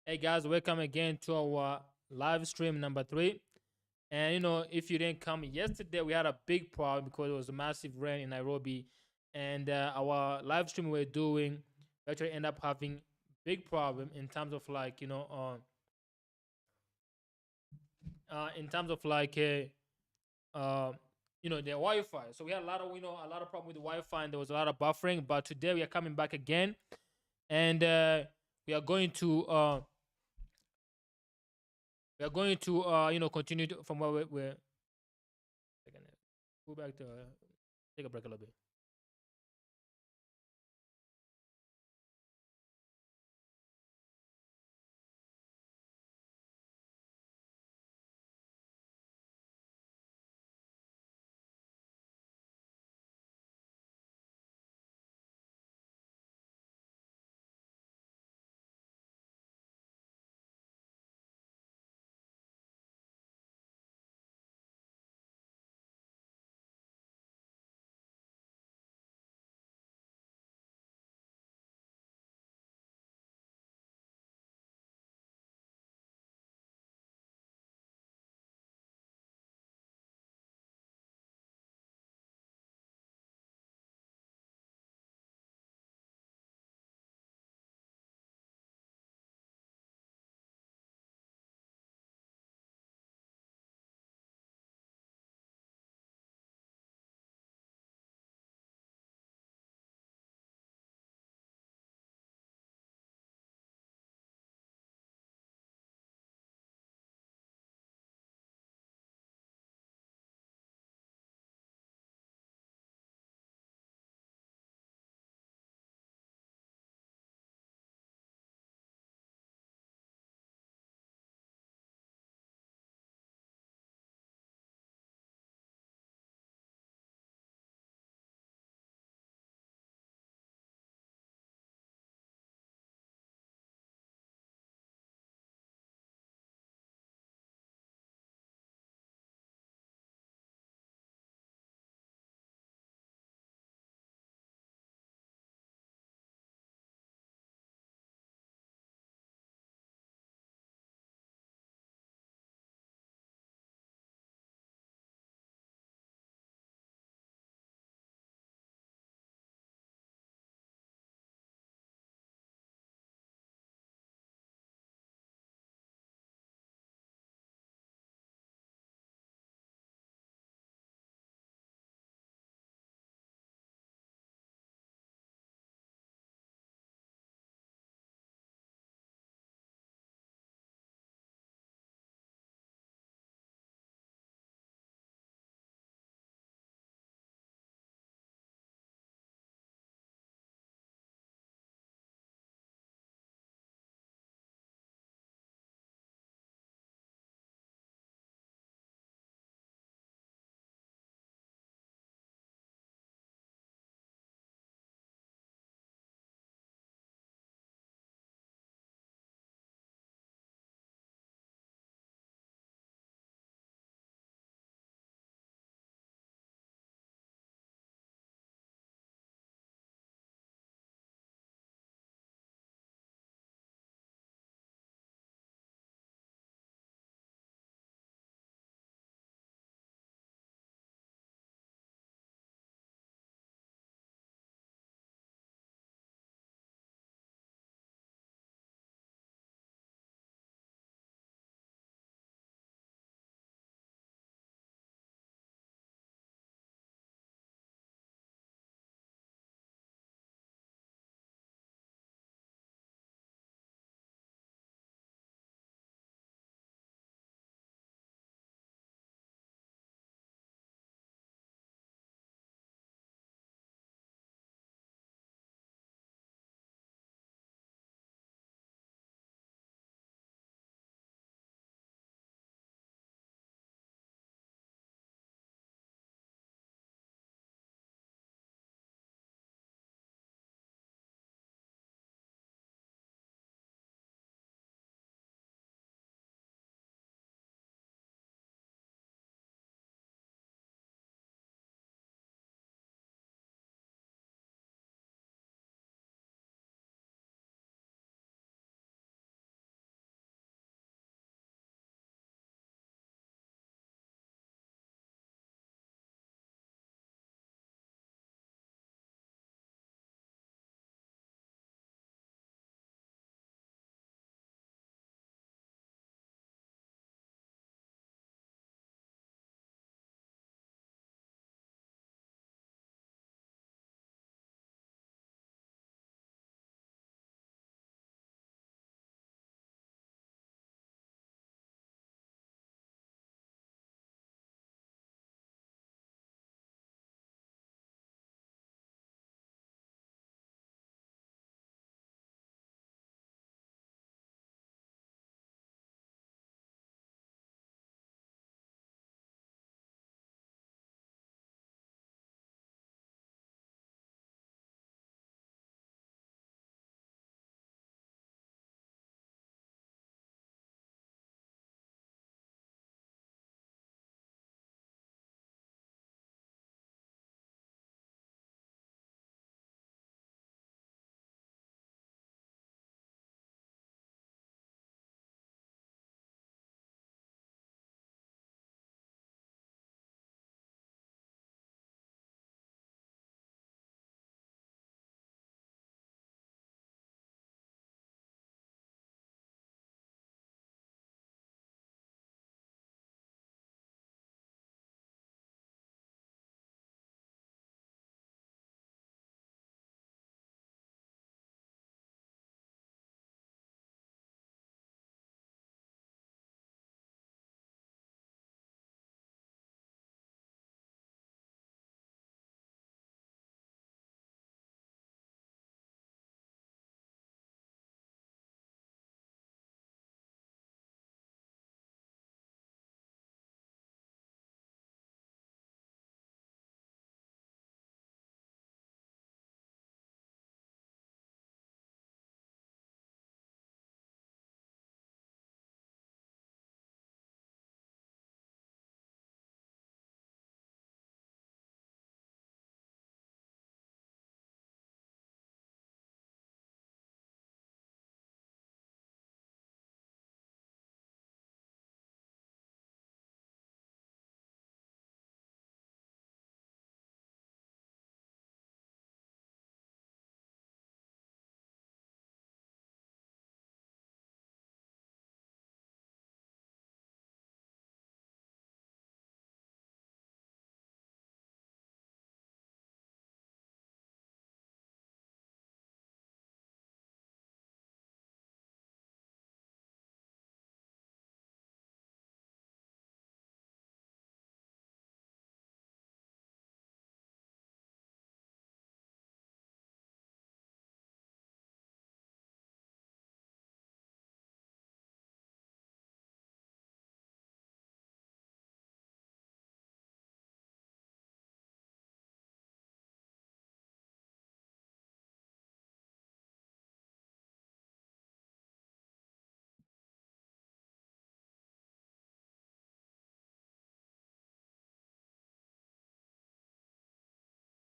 Hey guys, welcome again to our live stream number three. And if you didn't come yesterday, we had a big problem because it was a massive rain in Nairobi, and our live stream we are doing we actually end up having big problem in terms of like in terms of like uh, the Wi-Fi. So we had a lot of problem with the Wi-Fi, and there was a lot of buffering. But today we are coming back again, and we are going to uh, continue from where we're second, go back to take a break a little bit.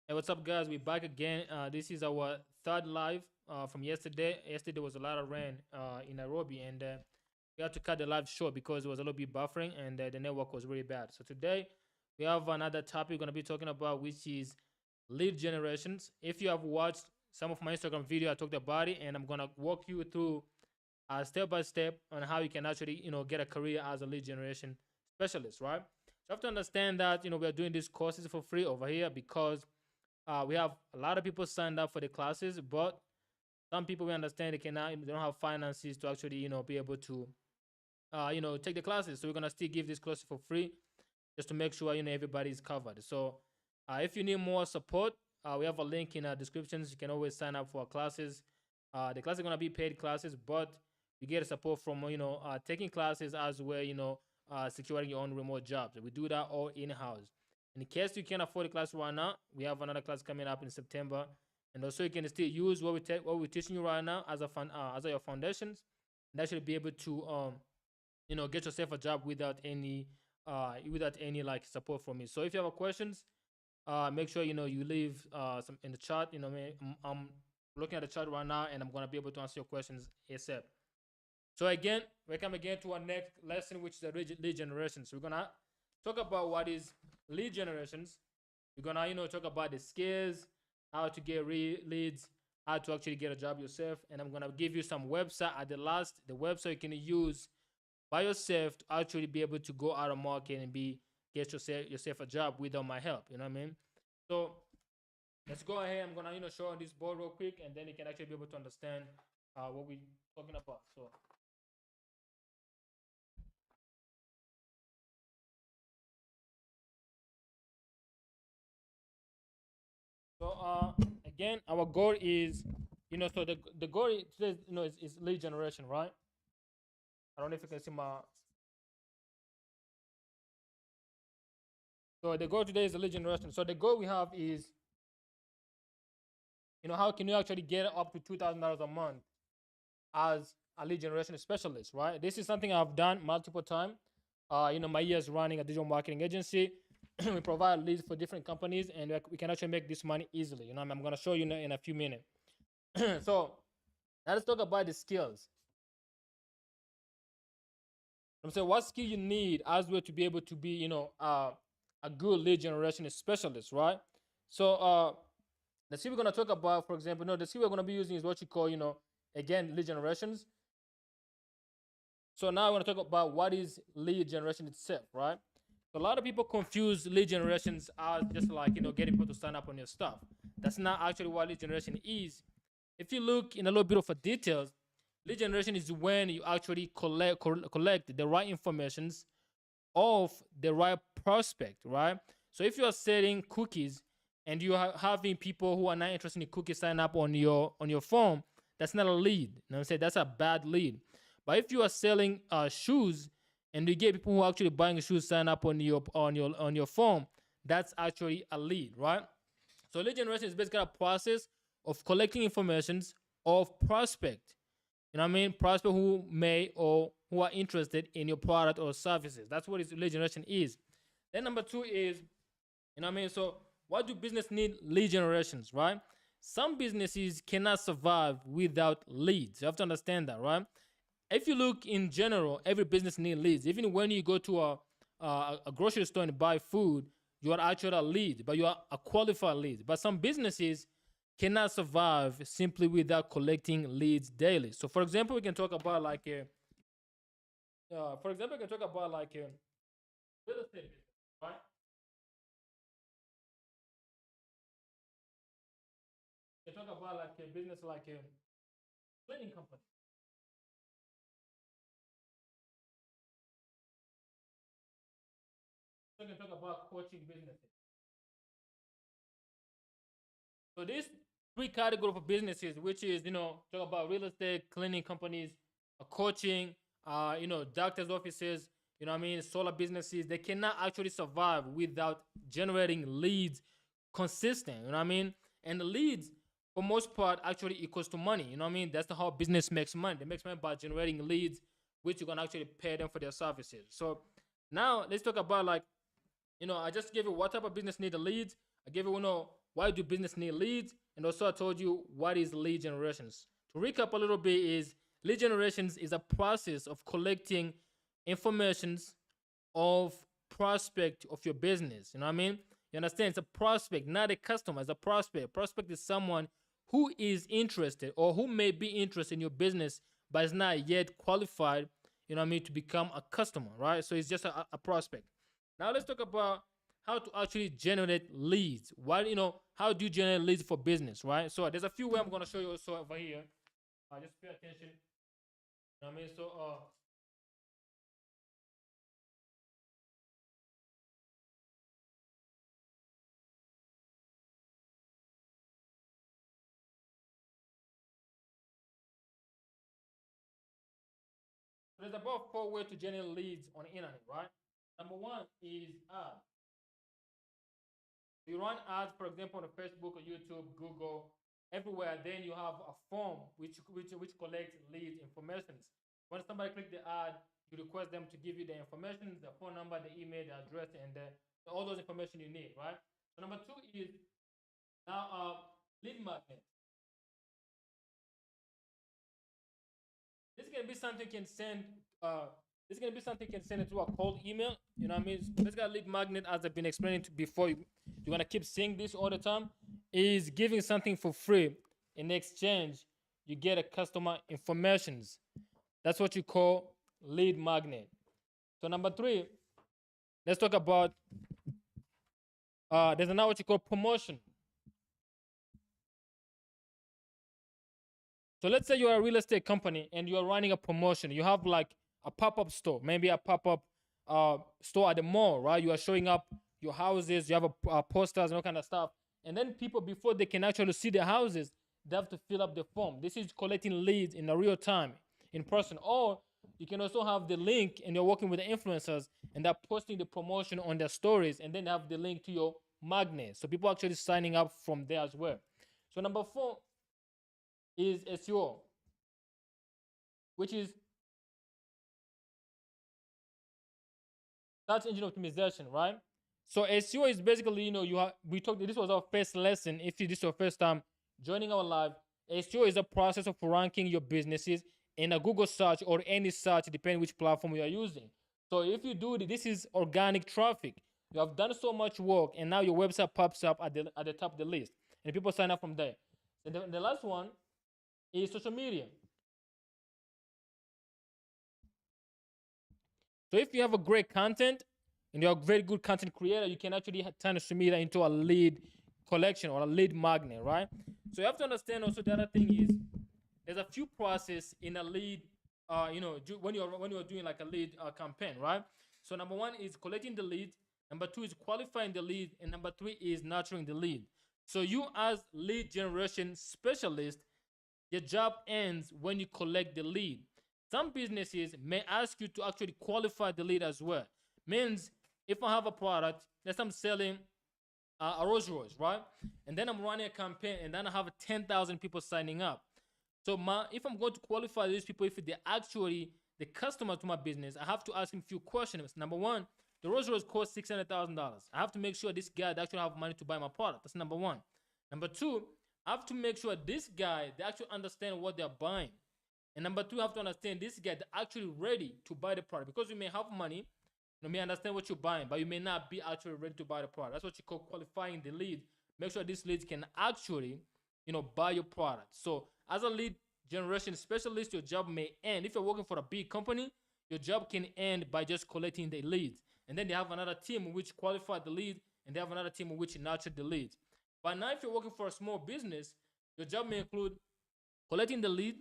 Hey, what's up, guys? We're back again. This is our third live from yesterday. Yesterday was a lot of rain in Nairobi, and we had to cut the live short because it was a little bit buffering and the network was really bad. So today we have another topic we're gonna be talking about, which is lead generations. If you have watched some of my Instagram video, I talked about it, and I'm gonna walk you through step by step on how you can actually get a career as a lead generation specialist, right? So you have to understand that we are doing these courses for free over here because we have a lot of people signed up for the classes, but some people we understand they don't have finances to actually be able to take the classes. So we're gonna still give this course for free just to make sure everybody is covered. So if you need more support, we have a link in our descriptions. You can always sign up for our classes. The classes are gonna be paid classes, but you get support from taking classes as well. Securing your own remote jobs. We do that all in house. In case you can't afford the class right now, we have another class coming up in September, and also you can still use what we're teaching you right now as your foundations, and that should be able to get yourself a job without any like support from me. So if you have questions, make sure you leave some in the chat. I'm looking at the chat right now, and I'm gonna be able to answer your questions ASAP. So again, welcome again to our next lesson, which is the lead generation. So we're gonna talk about what is lead generations. We're gonna talk about the skills, how to get leads, how to actually get a job yourself, and I'm gonna give you some website at the last, the website you can use by yourself to actually be able to go out of market and get yourself a job without my help. You know what I mean? So let's go ahead. I'm gonna show on this board real quick, and then you can actually be able to understand what we're talking about. So again, our goal is, so the goal is today, is lead generation, right? I don't know if you can see my. So the goal today is the lead generation. So the goal we have is, how can you actually get up to $2,000 a month as a lead generation specialist, right? This is something I've done multiple times. My years running a digital marketing agency. We provide leads for different companies, and we can actually make this money easily. I'm going to show you in a few minutes. So let's talk about the skills. I'm saying what skill you need as well to be able to be, a good lead generation specialist, right? So the skill we're going to talk about, for example, the skill we're going to be using is what you call, again, lead generations. So now I want to talk about what is lead generation itself, right? So a lot of people confuse lead generations as just like, getting people to sign up on your stuff. That's not actually what lead generation is. If you look in a little bit of a details, lead generation is when you actually collect the right informations of the right prospect, right? So if you are selling cookies and you are having people who are not interested in cookies sign up on your phone, that's not a lead. You know what I'm saying? That's a bad lead. But if you are selling shoes and you get people who are actually buying shoes sign up on your phone, that's actually a lead, right? So lead generation is basically a process of collecting informations of prospect. You know what I mean? Prospect who may or who are interested in your product or services. That's what lead generation is. Then number two is, you know what I mean? So what do business need? Lead generations, right? Some businesses cannot survive without leads. You have to understand that, right? If you look in general, every business needs leads. Even when you go to a grocery store and buy food, you are actually a lead, but you are a qualified lead. But some businesses cannot survive simply without collecting leads daily. So, for example, we can talk about like a, real estate business, right? We can talk about like a business like a cleaning company. So we can talk about coaching businesses. So these three categories of businesses, which is talk about real estate, cleaning companies, coaching, doctors' offices, you know what I mean, solar businesses, they cannot actually survive without generating leads consistent. You know what I mean? And the leads, for most part, actually equals to money. You know what I mean? That's how business makes money. They make money by generating leads, which you can actually pay them for their services. So now let's talk about like, I just gave you what type of business need the leads. I gave you, why do business need leads, and also I told you what is lead generations. To recap a little bit, is lead generations is a process of collecting informations of prospect of your business. You know what I mean? You understand? It's a prospect, not a customer. It's a prospect. Prospect is someone who is interested or who may be interested in your business, but is not yet qualified, you know what I mean, to become a customer, right? So it's just a prospect. Now let's talk about how to actually generate leads. Why, how do you generate leads for business, right? So there's a few ways I'm gonna show you also over here. Just pay attention. You know what I mean? So there's about four ways to generate leads on the internet, right? Number one is ads. You run ads, for example, on Facebook or YouTube, Google, everywhere. Then you have a form which collects lead information. When somebody clicks the ad, you request them to give you the information, the phone number, the email, the address, and all those information you need, right? So number two is now lead magnet. This can be something you can send. This can be something you can send it to a cold email. You know what I mean? Basically, lead magnet, as I've been explaining to before, you're gonna keep seeing this all the time. Is giving something for free. In exchange, you get a customer informations. That's what you call lead magnet. So number three, let's talk about. There's another what you call promotion. So let's say you're a real estate company and you're running a promotion. You have like a pop-up store, maybe a pop-up store at the mall, right? You are showing up your houses, you have posters and all kind of stuff. And then people, before they can actually see the houses, they have to fill up the form. This is collecting leads in a real time, in person. Or you can also have the link and you're working with the influencers and they're posting the promotion on their stories, and then they have the link to your magnet. So people actually signing up from there as well. So number four is SEO, which is search engine optimization, right? So SEO is basically, we talked. This was our first lesson. If this is your first time joining our live, SEO is a process of ranking your businesses in a Google search or any search, depending which platform you are using. So if you do this is organic traffic. You have done so much work, and now your website pops up at the top of the list, and people sign up from there. And the last one is social media. So if you have a great content and you're a very good content creator, you can actually turn social media into a lead collection or a lead magnet, right? So you have to understand also the other thing is there's a few process in a lead, when you're doing like a lead campaign, right? So number one is collecting the lead. Number two is qualifying the lead, and number three is nurturing the lead. So you as lead generation specialist, your job ends when you collect the lead. Some businesses may ask you to actually qualify the lead as well. Means if I have a product, let's say I'm selling a Rolls Royce, right? And then I'm running a campaign, and then I have 10,000 people signing up. So if I'm going to qualify these people, if they're actually the customer to my business, I have to ask him a few questions. Number one, the Rolls Royce costs $600,000. I have to make sure this guy actually have money to buy my product. That's number one. Number two, I have to make sure this guy, they actually understand what they're buying. And number two, I have to understand this guy, they're actually ready to buy the product. Because you may have money, you may understand what you're buying, but you may not be actually ready to buy the product. That's what you call qualifying the lead. Make sure this lead can actually, buy your product. So as a lead generation specialist, your job may end. If you're working for a big company, your job can end by just collecting the leads. And then they have another team which qualify the lead, and they have another team which nurture the leads. But now if you're working for a small business, your job may include collecting the lead,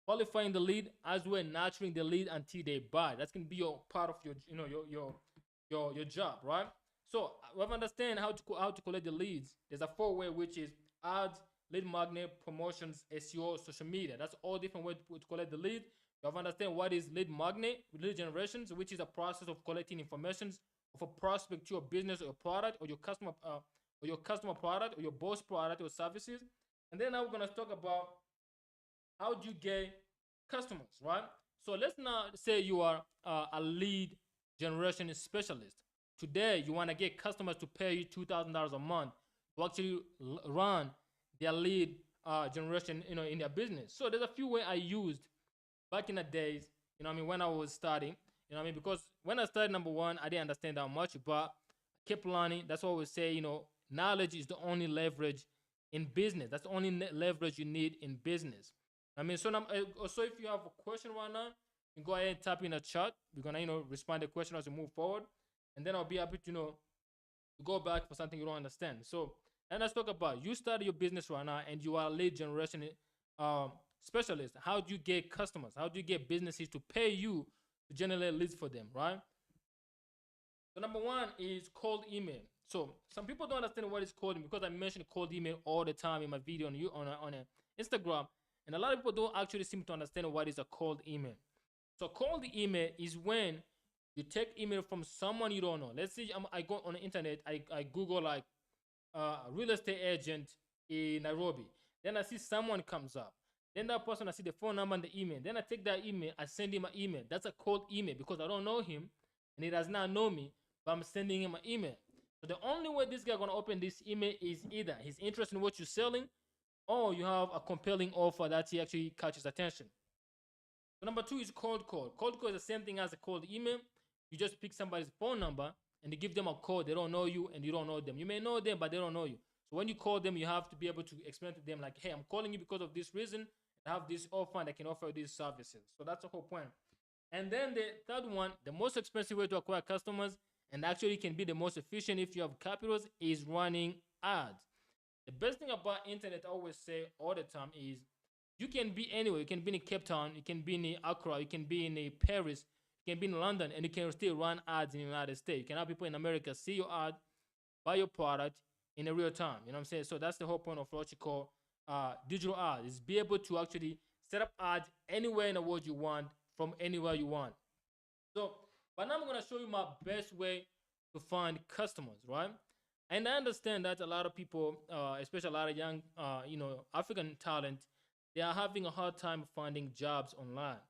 qualifying the lead, as well nurturing the lead until they buy. That's gonna be your part of your your job, right? So we have to understand how to collect the leads. There's a four-way, which is ads, lead magnet, promotions, SEO, social media. That's all different ways to collect the lead. You have to understand what is lead magnet, lead generations, which is a process of collecting information of a prospect to your business or your product or your customer product or your boss product or services. And then now we're gonna talk about how do you get customers, right? So let's now say you are a lead generation specialist. Today, you want to get customers to pay you $2,000 a month to actually run their lead generation, in their business. So there's a few ways I used back in the days, when I was starting, because when I started, number one, I didn't understand that much, but I kept learning. That's what we say, knowledge is the only leverage in business. That's the only leverage you need in business. So if you have a question right now, you can go ahead and type in a chat. We're gonna, respond to the question as we move forward, and then I'll be happy to, to go back for something you don't understand. So, and let's talk about, you started your business right now, and you are a lead generation specialist. How do you get customers? How do you get businesses to pay you to generate leads for them, right? So number one is cold email. So some people don't understand what is cold email, because I mention cold email all the time in my video on you on Instagram, and a lot of people don't actually seem to understand what is a cold email. So cold email is when you take email from someone you don't know. Let's say I go on the internet, I Google like real estate agent in Nairobi. Then I see someone comes up. Then that person, I see the phone number and the email. Then I take that email, I send him an email. That's a cold email, because I don't know him and he does not know me, but I'm sending him an email. So the only way this guy gonna open this email is either he's interested in what you're selling, or you have a compelling offer that he actually catches attention. So number two is cold call. Cold call is the same thing as a cold email. You just pick somebody's phone number and you give them a call. They don't know you and you don't know them. You may know them, but they don't know you. So when you call them, you have to be able to explain to them like, hey, I'm calling you because of this reason. I have this offer and I can offer these services. So that's the whole point. And then the third one, the most expensive way to acquire customers, and actually can be the most efficient if you have capitals, is running ads. The best thing about internet, I always say all the time, is you can be anywhere. You can be in Cape Town, you can be in Accra, you can be in Paris, you can be in London, and you can still run ads in the United States. You can have people in America see your ad, buy your product in a real time. You know what I'm saying? So that's the whole point of what you call digital ads, is be able to actually set up ads anywhere in the world you want, from anywhere you want. So, but now I'm gonna show you my best way to find customers, right? And I understand that a lot of people, especially a lot of young, African talent, they are having a hard time finding jobs online.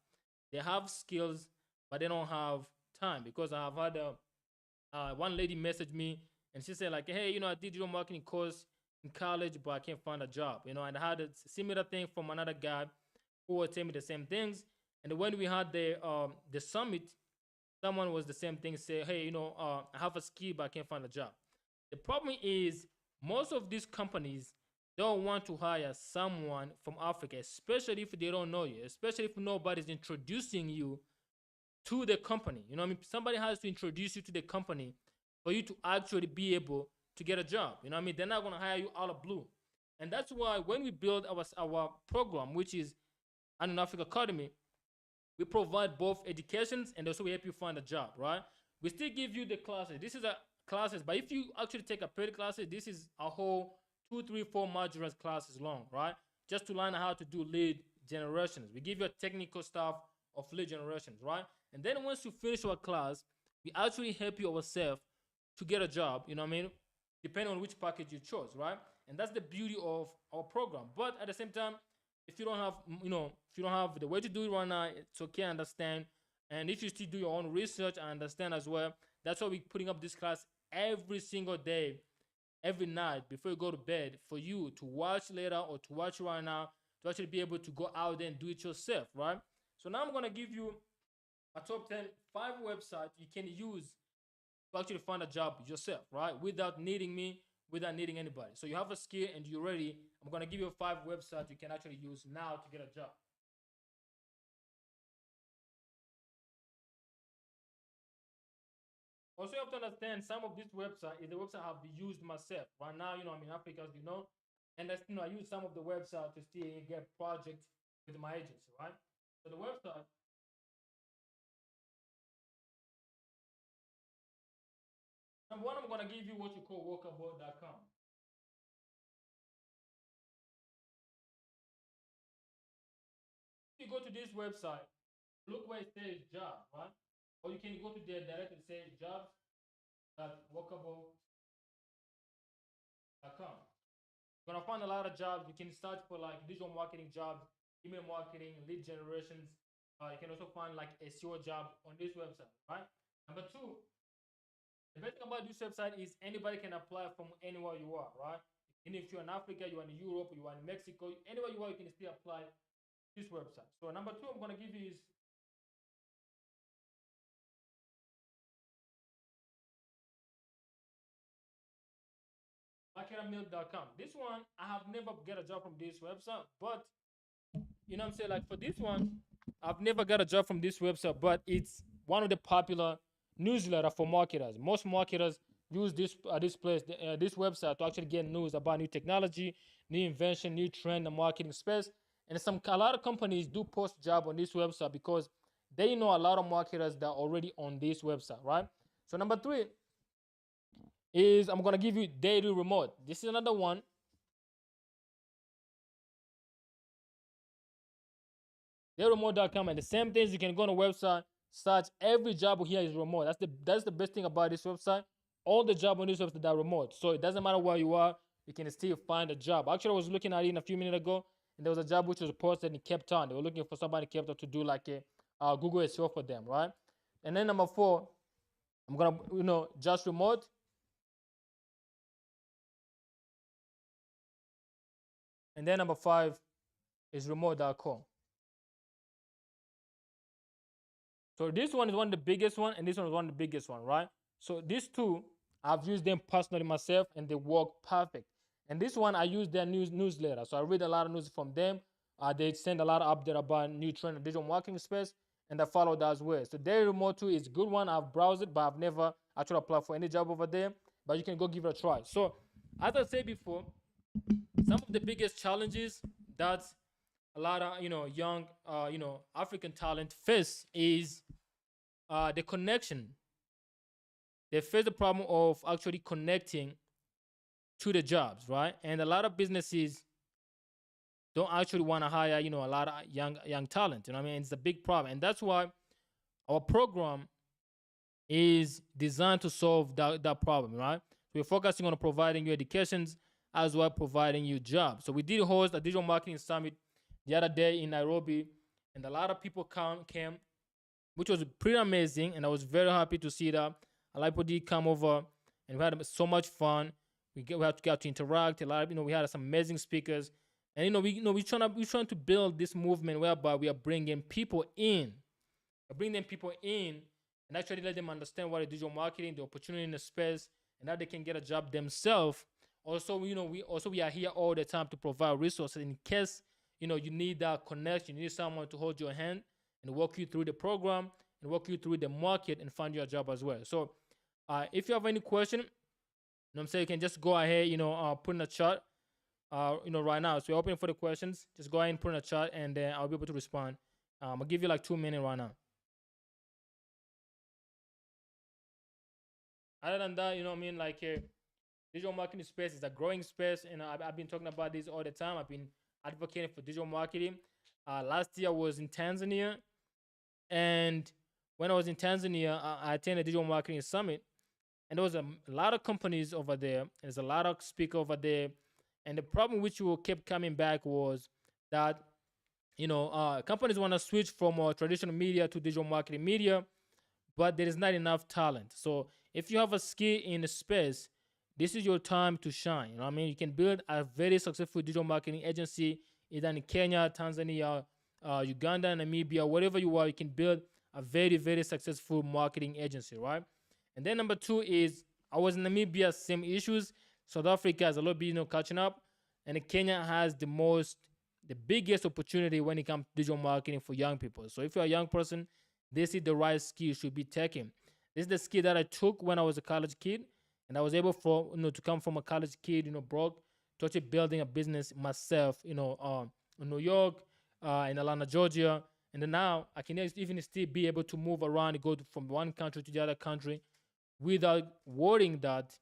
They have skills, but they don't have time, because I have had one lady message me and she said like, hey, I did digital marketing course in college, but I can't find a job, and I had a similar thing from another guy who was telling me the same things. And when we had the summit, someone was the same thing, say, hey, I have a skill, but I can't find a job. The problem is most of these companies don't want to hire someone from Africa, especially if they don't know you, especially if nobody's introducing you to the company. You know what I mean? Somebody has to introduce you to the company for you to actually be able to get a job. You know what I mean? They're not going to hire you out of blue. And that's why when we build our program, which is an Africa Academy, we provide both educations and also we help you find a job, right? We still give you the classes. This is a classes, but if you actually take a paid classes, this is a whole 2, 3, 4 modules classes long, right? Just to learn how to do lead generations. We give you a technical stuff of lead generations, right? And then once you finish our class, we actually help you ourselves to get a job, you know what I mean? Depending on which package you chose, right? And that's the beauty of our program. But at the same time, if you don't have, if you don't have the way to do it right now, it's okay, I understand. And if you still do your own research, I understand as well. That's why we're putting up this class every single day, every night before you go to bed, for you to watch later or to watch right now, to actually be able to go out there and do it yourself, right? So now I'm gonna give you a top 10 5 websites you can use to actually find a job yourself, right? Without needing me, without needing anybody. So you have a skill and you're ready. I'm gonna give you 5 websites you can actually use now to get a job. Also, you have to understand some of this website is the website I've used myself. Right now, I'm in Africa, as you know, and that's, I use some of the website to still get projects with my agency, right? So the website, number one, I'm gonna give you what you call workable.com. If you go to this website, look where it says job, right? Or you can go to there directly, say jobs.workable.com. You're gonna find a lot of jobs. You can search for like digital marketing jobs, email marketing, lead generations. You can also find like SEO job on this website, right? Number two, the best thing about this website is anybody can apply from anywhere you are, right? And if you're in Africa, you're in Europe, you're in Mexico, anywhere you are, you can still apply this website. So number two, I'm gonna give you is marketermilk.com. This one, I have never get a job from this website, but you know what I'm saying? Like for this one, I've never got a job from this website, but it's one of the popular newsletter for marketers. Most marketers use this website to actually get news about new technology, new invention, new trend in the marketing space. And a lot of companies do post job on this website because they know a lot of marketers that are already on this website, right? So number three is I'm gonna give you daily remote. This is another one. Dayremote.com, and the same things you can go on the website, search every job here is remote. That's the best thing about this website. All the job on this website are remote. So it doesn't matter where you are, you can still find a job. Actually, I was looking at it a few minutes ago, and there was a job which was posted in Cape Town. They were looking for somebody in Cape Town to do like a Google SEO for them, right? And then number four, I'm gonna just remote. And then number five is remote.com. So this one is one of the biggest one, and this one is one of the biggest one, right? So these two, I've used them personally myself, and they work perfect. And this one, I use their newsletter. So I read a lot of news from them. They send a lot of update about new trend in digital marketing space, and I follow that as well. So Daily Remote too is a good one. I've browsed it, but I've never actually applied for any job over there. But you can go give it a try. So as I said before, some of the biggest challenges that a lot of young African talent face is the connection. They face the problem of actually connecting to the jobs, right? And a lot of businesses don't actually want to hire a lot of young talent. You know what I mean? It's a big problem, and that's why our program is designed to solve that problem, right? We're focusing on providing you educations as well providing you jobs. So we did host a digital marketing summit the other day in Nairobi, and a lot of people came, which was pretty amazing, and I was very happy to see that a lot of people did come over, and we had so much fun. We had to get to interact a lot. We had some amazing speakers, and we're trying to build this movement whereby we are bringing people in, and actually let them understand what is digital marketing, the opportunity in the space, and how they can get a job themselves. Also, we are here all the time to provide resources in case you need that connection. You need someone to hold your hand and walk you through the program and walk you through the market and find your job as well. So, if you have any question, I'm saying you can just go ahead, put in a chat, right now. So we're open for the questions. Just go ahead and put in a chat, and then I'll be able to respond. I'll give you like 2 minutes right now. Other than that, like digital marketing space is a growing space, and I've been talking about this all the time. I've been advocating for digital marketing. Last year I was in Tanzania, and when I was in Tanzania, I attended a digital marketing summit, and there was a lot of companies over there. There's a lot of speakers over there, and the problem which will kept coming back was that companies want to switch from traditional media to digital marketing media, but there is not enough talent. So if you have a skill in the space, this is your time to shine. You know what I mean? You can build a very successful digital marketing agency either in Kenya, Tanzania, Uganda, Namibia, wherever you are. You can build a very, very successful marketing agency, right? And then number two is I was in Namibia, same issues. South Africa has a little bit, catching up, and Kenya has the biggest opportunity when it comes to digital marketing for young people. So if you're a young person, this is the right skill you should be taking. This is the skill that I took when I was a college kid, and I was able to come from a college kid, broke, to actually building a business myself, in New York, in Atlanta, Georgia, and then now I can even still be able to move around and go from one country to the other country without worrying that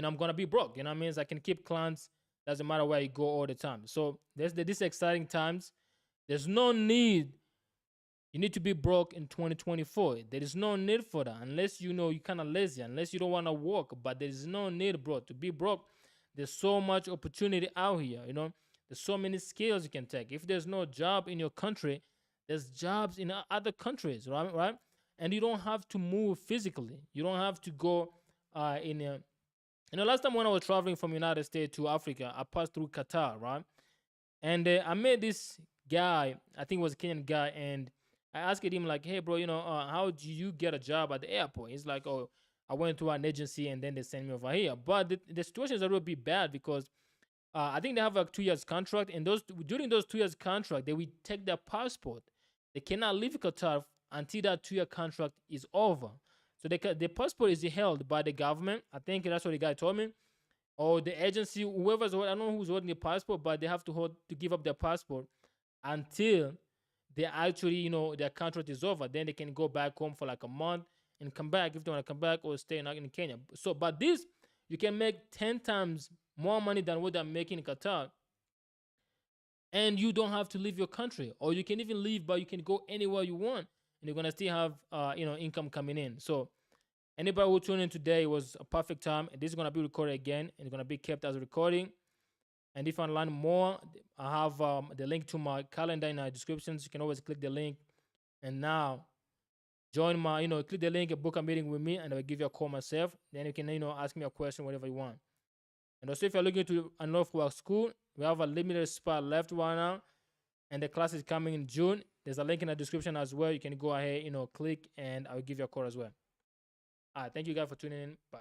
I'm gonna be broke. You know what I mean? So I can keep clients. Doesn't matter where you go all the time. So these exciting times. There's no need. You need to be broke in 2024. There is no need for that unless you're kind of lazy, unless you don't want to work. But there is no need, bro, to be broke. There's so much opportunity out here. There's so many skills you can take. If there's no job in your country, there's jobs in other countries, right? And you don't have to move physically. You don't have to go in Last time when I was traveling from United States to Africa, I passed through Qatar, right? And I met this guy, I think it was a Kenyan guy, and I asked him like, "Hey, bro, how do you get a job at the airport?" He's like, "Oh, I went to an agency and then they sent me over here." But the situation is a little bit bad because I think they have a 2 years contract, and those during those 2 years contract, they will take their passport. They cannot leave Qatar until that 2 year contract is over. So the passport is held by the government. I think that's what the guy told me, or the agency, whoever's I don't know who's holding the passport, but they have to give up their passport until they actually their contract is over. Then they can go back home for like a month and come back if they want to come back or stay in Kenya. So, but this you can make 10 times more money than what they're making in Qatar, and you don't have to leave your country, or you can even leave, but you can go anywhere you want, and you're gonna still have income coming in. So anybody who tuned in today, was a perfect time. And this is gonna be recorded again, and it's gonna be kept as a recording. And if you want to learn more, I have the link to my calendar in the descriptions. You can always click the link, and now join my, click the link and book a meeting with me, and I'll give you a call myself. Then you can, ask me a question, whatever you want. And also, if you're looking to enroll for our school, we have a limited spot left right now, and the class is coming in June. There's a link in the description as well. You can go ahead, click, and I'll give you a call as well. All right, thank you guys for tuning in. Bye.